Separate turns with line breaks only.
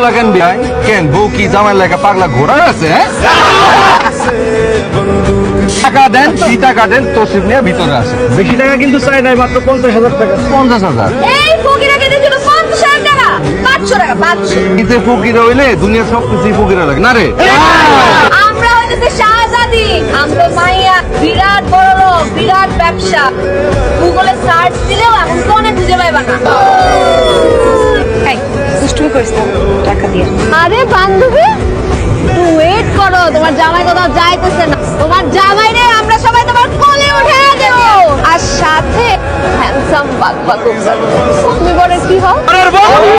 লাগেন বিয়াই কেন বউ কি জামাই লাগা পাগলা ঘোড়া আছে টাকা দেন 2 টাকা দেন তসিফ নিয়ে ভিতরে আসে
বেশি টাকা কিন্তু চাই নাই, মাত্র 50,000 টাকা।
50,000
এই ফকিরাকে দিয়েছিল 50,000 টাকা, 500 টাকা 500।
কিতে ফকির হইলে দুনিয়ার সব কিছুই ফকিরা লাগে না রে
আমরা হইতেছে শাহজাদি, আমরা মাইয়া বিরাট বড় লোক, বিরাট ব্যবসা। গুগলে সার্চ দিলেও এখন ফোনে খুঁজে পাইবা না। এই দুষ্টুমি করিস না, টাকা দিয়ে। আরে বান্ধবী, একটু ওয়েট করো, তোমার জামাই কোথাও যাইতেছে না। তোমার জামাই রে আমরা সবাই তোমার কোলে উঠে দেব, আর সাথে হ্যান্ডসাম বাগবাগ। তুমি বলে কি হও?